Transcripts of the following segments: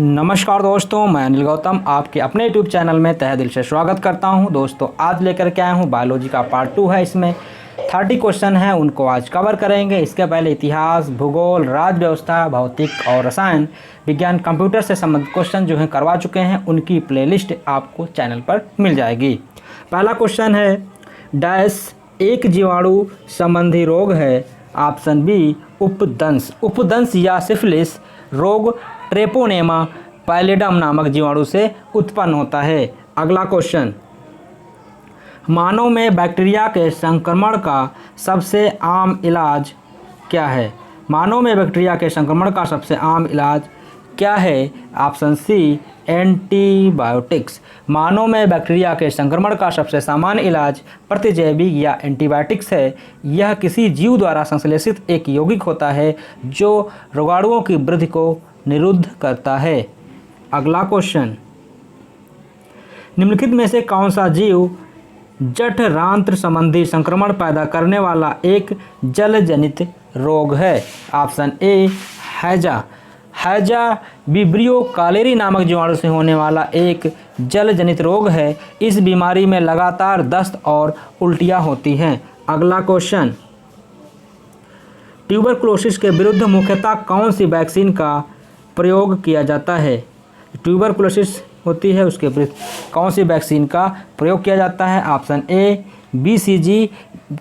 नमस्कार दोस्तों, मैं अनिल गौतम आपके अपने यूट्यूब चैनल में तहे दिल से स्वागत करता हूं। दोस्तों आज लेकर के आया हूं बायोलॉजी का पार्ट 2 है। इसमें 30 क्वेश्चन हैं, उनको आज कवर करेंगे। इसके पहले इतिहास, भूगोल, राज्य व्यवस्था, भौतिक और रसायन विज्ञान, कंप्यूटर से संबंधित क्वेश्चन जो हैं करवा चुके हैं, उनकी प्लेलिस्ट आपको चैनल पर मिल जाएगी। पहला क्वेश्चन है, डैश एक जीवाणु संबंधी रोग है। Option B उपदंश। उपदंश या सिफिलिस रोग ट्रेपोनेमा पैलिडम नामक जीवाणु से उत्पन्न होता है। अगला क्वेश्चन, मानव में बैक्टीरिया के संक्रमण का सबसे आम इलाज क्या है। मानव में बैक्टीरिया के संक्रमण का सबसे आम इलाज क्या है। ऑप्शन सी एंटीबायोटिक्स। मानव में बैक्टीरिया के संक्रमण का सबसे सामान्य इलाज प्रतिजैविक या एंटीबायोटिक्स है। यह किसी जीव द्वारा संश्लेषित एक यौगिक होता है जो रोगाणुओं की वृद्धि को निरुद्ध करता है। अगला क्वेश्चन, निम्नलिखित में से कौन सा जीव जठरांत्र संबंधी संक्रमण पैदा करने वाला एक जलजनित रोग है। ऑप्शन ए हैजा। हैजा विब्रियो कालेरी नामक जीवाणु से होने वाला एक जलजनित रोग है। इस बीमारी में लगातार दस्त और उल्टियाँ होती हैं। अगला क्वेश्चन, ट्यूबरकुलोसिस के विरुद्ध मुख्यतः कौन सी वैक्सीन का प्रयोग किया जाता है। ट्यूबरकुलोसिस होती है, उसके विरुद्ध कौन सी वैक्सीन का प्रयोग किया जाता है। ऑप्शन ए बीसीजी।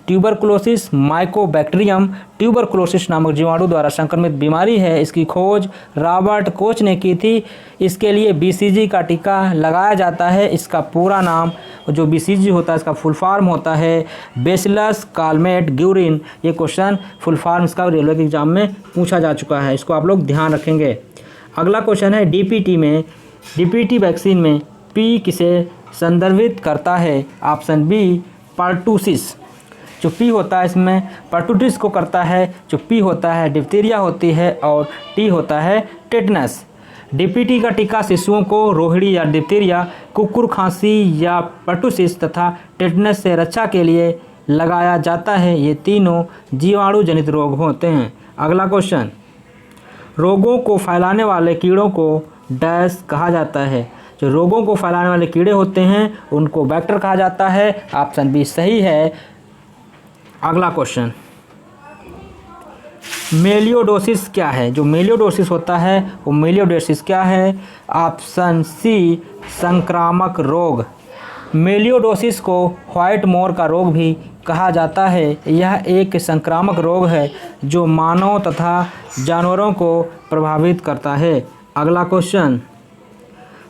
ट्यूबरकुलोसिस माइकोबैक्टीरियम ट्यूबरकुलोसिस नामक जीवाणु द्वारा संक्रमित बीमारी है। इसकी खोज रॉबर्ट कोच ने की थी। इसके लिए बीसीजी का टीका लगाया जाता है। इसका पूरा नाम जो बीसीजी होता है, इसका फुल फॉर्म होता है बेसिलस कालमेट ग्यूरिन। ये क्वेश्चन फुल फॉर्म इसका रेलवे के एग्जाम में पूछा जा चुका है, इसको आप लोग ध्यान रखेंगे। अगला क्वेश्चन है, डीपीटी वैक्सीन में पी किसे संदर्भित करता है। Option B pertussis. जो पी होता है इसमें पर्टूसिस को करता है। जो पी होता है डिप्थीरिया होती है और टी होता है टेटनस। डीपीटी का टीका शिशुओं को रोहिणी या डिप्थीरिया, कुकुर खांसी या पर्टूसिस तथा टेटनस से रक्षा के लिए लगाया जाता है। ये तीनों जीवाणु जनित रोग होते हैं। अगला क्वेश्चन, रोगों को फैलाने वाले कीड़ों को डैश कहा जाता है। जो रोगों को फैलाने वाले कीड़े होते हैं उनको वेक्टर कहा जाता है। ऑप्शन बी सही है। अगला क्वेश्चन, मेलियोडोसिस क्या है। जो मेलियोडोसिस होता है वो मेलियोडोसिस क्या है। ऑप्शन सी संक्रामक रोग। मेलियोडोसिस को व्हाइट मोर का रोग भी कहा जाता है। यह एक संक्रामक रोग है जो मानव तथा जानवरों को प्रभावित करता है। अगला क्वेश्चन,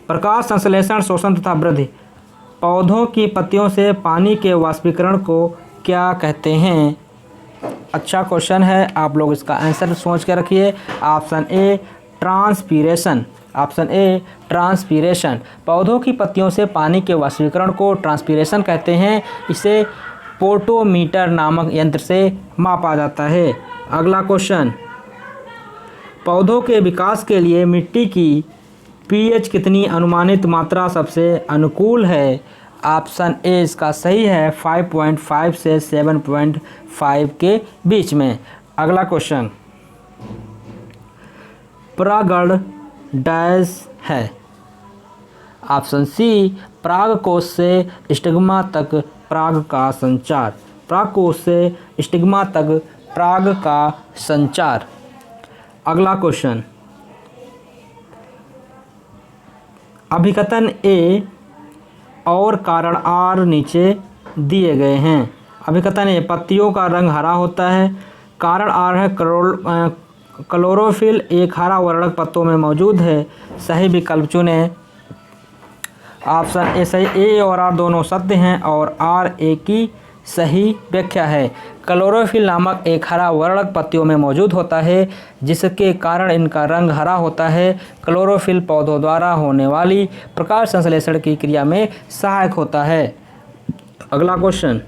प्रकाश संश्लेषण, शोषण तथा वृद्धि पौधों की पत्तियों से पानी के वाष्पीकरण को क्या कहते हैं। अच्छा क्वेश्चन है, आप लोग इसका आंसर सोच के रखिए। Option A transpiration. Option A transpiration. पौधों की पत्तियों से पानी के वाष्पीकरण को ट्रांसपीरेशन कहते हैं। इसे पोटोमीटर नामक यंत्र से मापा जाता है। अगला क्वेश्चन, पौधों के विकास के लिए मिट्टी की पीएच कितनी अनुमानित मात्रा सबसे अनुकूल है। ऑप्शन ए इसका सही है 5.5 से 7.5 के बीच में। अगला क्वेश्चन, परागण डैश है। ऑप्शन सी परागकोश से स्टिग्मा तक पराग का संचार। परागकोश से स्टिग्मा तक पराग का संचार। अगला क्वेश्चन, अभिकथन ए और कारण आर नीचे दिए गए हैं। अभिकथन ए, पत्तियों का रंग हरा होता है। कारण आर है क्लोरोफिल एक हरा वर्णक पत्तों में मौजूद है। सही विकल्प चुने। ऑप्शन ए सही। ए और आर दोनों सत्य हैं और आर ए की सही व्याख्या है। क्लोरोफिल नामक एक हरा वर्णक पत्तियों में मौजूद होता है जिसके कारण इनका रंग हरा होता है। क्लोरोफिल पौधों द्वारा होने वाली प्रकाश संश्लेषण की क्रिया में सहायक होता है। अगला क्वेश्चन,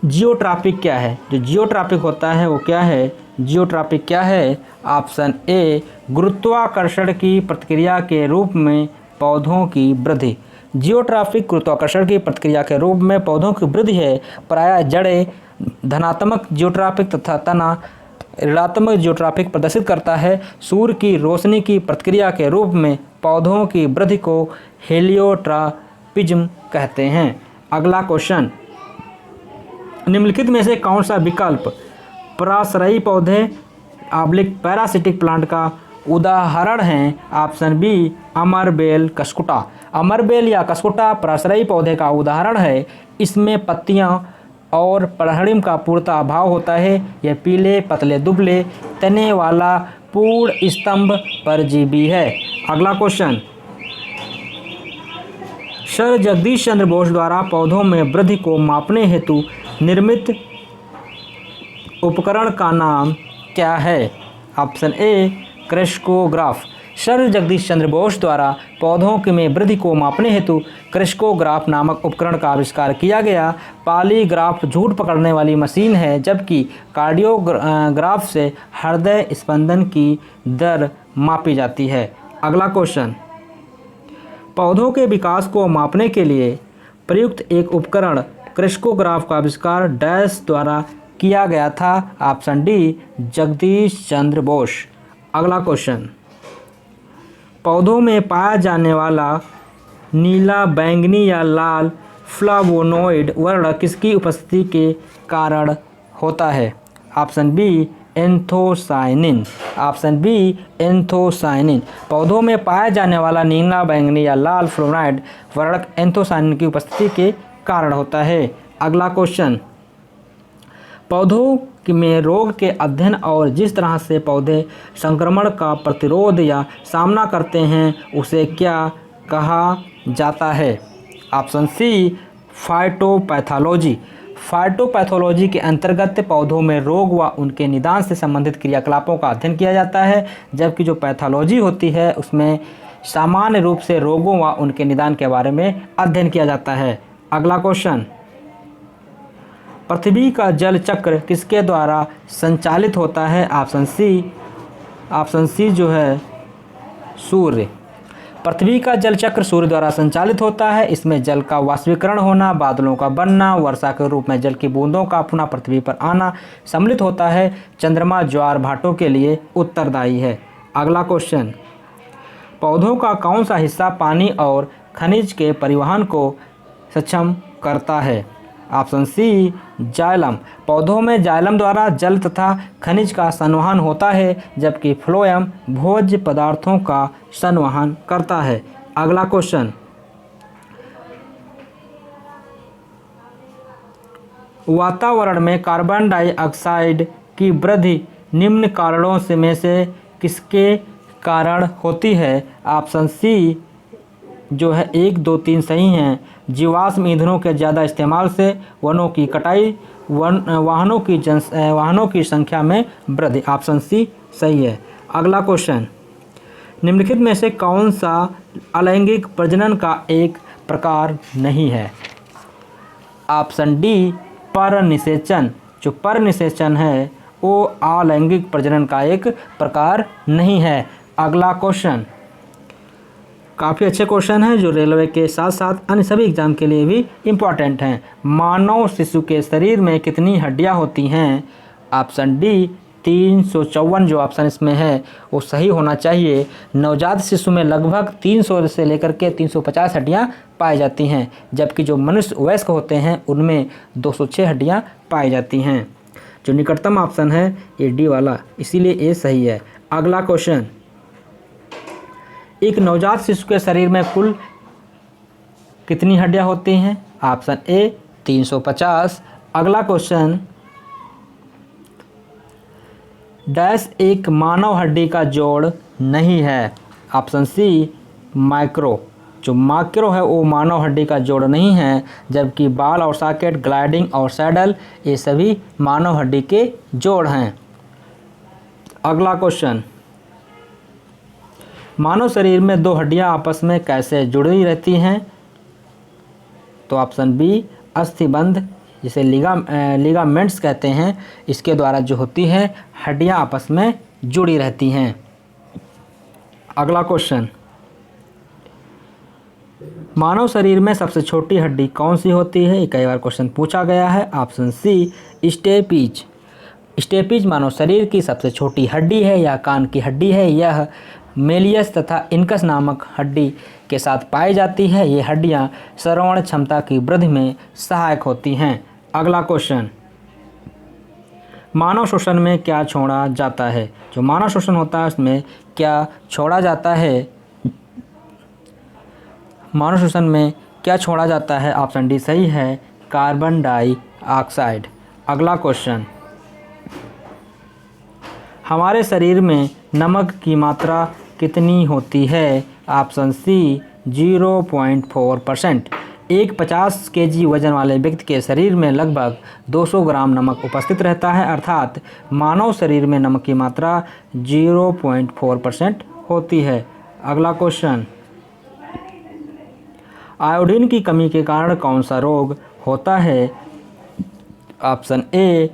जियोट्रॉपिक क्या है। जो जियोट्रॉपिक होता है वो क्या है। जियोट्रॉपिक क्या है। ऑप्शन ए गुरुत्वाकर्षण की प्रतिक्रिया के रूप में पौधों की वृद्धि। जियोट्रॉपिक गुरुत्वाकर्षण की प्रतिक्रिया के रूप में पौधों की वृद्धि है। प्रायः जड़ें धनात्मक जियोट्रॉपिक तथा तना ऋणात्मक जियोट्रॉपिक प्रदर्शित करता है। सूर्य की रोशनी की प्रतिक्रिया के रूप में पौधों की वृद्धि को हेलियोट्रॉपिज्म कहते हैं। अगला क्वेश्चन, निम्नलिखित में से कौन सा विकल्प पराश्रयी पौधे पैरासिटिक प्लांट का उदाहरण है? Option B अमरबेल Cuscuta. अमरबेल या कस्कुटा पराश्रयी पौधे का उदाहरण है। इसमें पत्तियां और परागण का पूर्णतः अभाव होता है। यह पीले पतले दुबले तने वाला पूर्ण स्तंभ परजीवी है। अगला क्वेश्चन, सर जगदीश चंद्र बोस द्वारा पौधों में वृद्धि को मापने हेतु निर्मित उपकरण का नाम क्या है? Option A crescograph. Sir Jagadish Chandra Bose द्वारा पौधों में वृद्धि को मापने हेतु क्रेस्कोग्राफ नामक उपकरण का आविष्कार किया गया। पॉलीग्राफ झूठ पकड़ने वाली मशीन है, जबकि कार्डियोग्राफ से हृदय स्पंदन की दर मापी जाती है। अगला क्वेश्चन, पौधों के विकास को मापने के लिए प्रयुक्त एक उपकरण क्रेस्कोग्राफ का आविष्कार डैश द्वारा किया गया था? Option D Jagdish Chandra Bose. अगला क्वेश्चन, पौधों में पाया जाने वाला नीला बैंगनी या लाल फ्लावोनोइड वर्ण किसकी उपस्थिति के कारण होता है? Option B anthocyanin. Option B anthocyanin. पौधों में पाया जाने वाला नीला बैंगनी या लाल फ्लोराइड वर्णक एंथोसायनिन की उपस्थिति के कारण होता है। अगला क्वेश्चन, पौधों में रोग के अध्ययन और जिस तरह से पौधे संक्रमण का प्रतिरोध या सामना करते हैं उसे क्या कहा जाता है? ऑप्शन सी फाइटोपैथोलॉजी। फाइटोपैथोलॉजी के अंतर्गत पौधों में रोग व उनके निदान से संबंधित क्रियाकलापों का अध्ययन किया जाता है, जबकि जो पैथोलॉजी होती है उसमें सामान्य रूप से रोगों व उनके निदान के बारे में अध्ययन किया जाता है। अगला क्वेश्चन, पृथ्वी का जल चक्र किसके द्वारा संचालित होता है? ऑप्शन सी जो है सूर्य। पृथ्वी का जल चक्र सूर्य द्वारा संचालित होता है। इसमें जल का वाष्पीकरण होना, बादलों का बनना, वर्षा के रूप में जल की बूंदों का पुनः पृथ्वी पर आना सम्मिलित होता है। चंद्रमा ज्वार भाटों के लिए उत्तरदायी है। अगला क्वेश्चन, पौधों का कौन सा हिस्सा पानी और खनिज के परिवहन को सक्षम करता है? Option C xylem. पौधों में जाइलम द्वारा जल तथा खनिज का संवहन होता है, जबकि फ्लोएम भोज्य पदार्थों का संवहन करता है। अगला क्वेश्चन, वातावरण में कार्बन डाइऑक्साइड की वृद्धि निम्न कारणों में से किसके कारण होती है? ऑप्शन सी जो है 1, 2, 3 सही हैं। जीवाश्म ईंधनों के ज़्यादा इस्तेमाल से, वनों की कटाई, वाहनों की संख्या में वृद्धि। ऑप्शन सी सही है। अगला क्वेश्चन, निम्नलिखित में से कौन सा अलैंगिक प्रजनन का एक प्रकार नहीं है? ऑप्शन डी परनिषेचन। जो परनिषेचन है वो अलैंगिक प्रजनन का एक प्रकार नहीं है। अगला क्वेश्चन काफ़ी अच्छे क्वेश्चन हैं जो रेलवे के साथ साथ अन्य सभी एग्जाम के लिए भी इम्पॉर्टेंट हैं। मानव शिशु के शरीर में कितनी हड्डियां होती हैं? ऑप्शन डी 354 जो ऑप्शन इसमें है वो सही होना चाहिए। नवजात शिशु में लगभग 300 से लेकर के 350 हड्डियां पाई जाती हैं, जबकि जो मनुष्य वयस्क होते हैं उनमें 206 हड्डियां पाई जाती हैं। जो निकटतम ऑप्शन है ये डी वाला, इसीलिए ये सही है। अगला क्वेश्चन, एक नवजात शिशु के शरीर में कुल कितनी हड्डियां होती हैं? Option A 350। अगला क्वेश्चन, डैश एक मानव हड्डी का जोड़ नहीं है? Option C micro. जो माइक्रो है वो मानव हड्डी का जोड़ नहीं है, जबकि बाल और सॉकेट, ग्लाइडिंग और सैडल ये सभी मानव हड्डी के जोड़ हैं। अगला क्वेश्चन, मानव शरीर में दो हड्डियां आपस में कैसे जुड़ी रहती हैं? तो ऑप्शन बी अस्थिबंध, जिसे लिगामेंट्स कहते हैं, इसके द्वारा जो होती है हड्डियां आपस में जुड़ी रहती हैं। अगला क्वेश्चन, मानव शरीर में सबसे छोटी हड्डी कौन सी होती है? कई बार क्वेश्चन पूछा गया है। Option C stapes. स्टेपीज मानव शरीर की सबसे छोटी हड्डी है या कान की हड्डी है। यह मेलियस तथा इनकस नामक हड्डी के साथ पाई जाती है। ये हड्डियां श्रवण क्षमता की वृद्धि में सहायक होती हैं। अगला क्वेश्चन, मानव श्वसन में क्या छोड़ा जाता है। जो मानव श्वसन होता है उसमें क्या छोड़ा जाता है। मानव श्वसन में क्या छोड़ा जाता है। ऑप्शन डी सही है, कार्बन डाइऑक्साइड। अगला क्वेश्चन, हमारे शरीर में नमक की मात्रा कितनी होती है। Option C 0.4%। एक 50 केजी वजन वाले व्यक्ति के शरीर में लगभग 200 ग्राम नमक उपस्थित रहता है, अर्थात मानव शरीर में नमक की मात्रा 0.4% होती है। अगला क्वेश्चन, आयोडीन की कमी के कारण कौन सा रोग होता है। ऑप्शन ए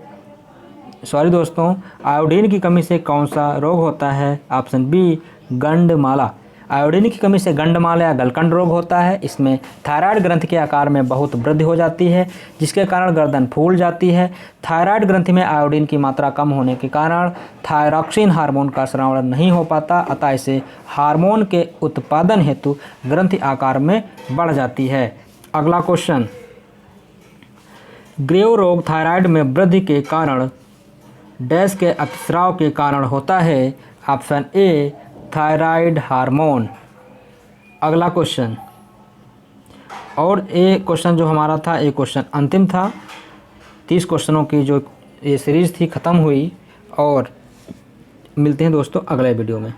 आयोडीन की कमी से कौन सा रोग होता है। Option B गंडमाला। आयोडीन की कमी से गंडमाला या गलकंड रोग होता है। इसमें थायराइड ग्रंथि के आकार में बहुत वृद्धि हो जाती है, जिसके कारण गर्दन फूल जाती है। थायराइड ग्रंथि में आयोडीन की मात्रा कम होने के कारण थायरॉक्सिन हार्मोन का स्रावण नहीं हो पाता, अतः इसे हार्मोन के उत्पादन हेतु ग्रंथि आकार में बढ़ जाती है। अगला क्वेश्चन, ग्रेव रोग थायराइड में वृद्धि के कारण डैश के अतिस्राव के कारण होता है। ऑप्शन ए थायराइड हार्मोन। अगला क्वेश्चन, और ये क्वेश्चन जो हमारा था, ये क्वेश्चन अंतिम था। 30 क्वेश्चनों की जो ये सीरीज़ थी ख़त्म हुई, और मिलते हैं दोस्तों अगले वीडियो में।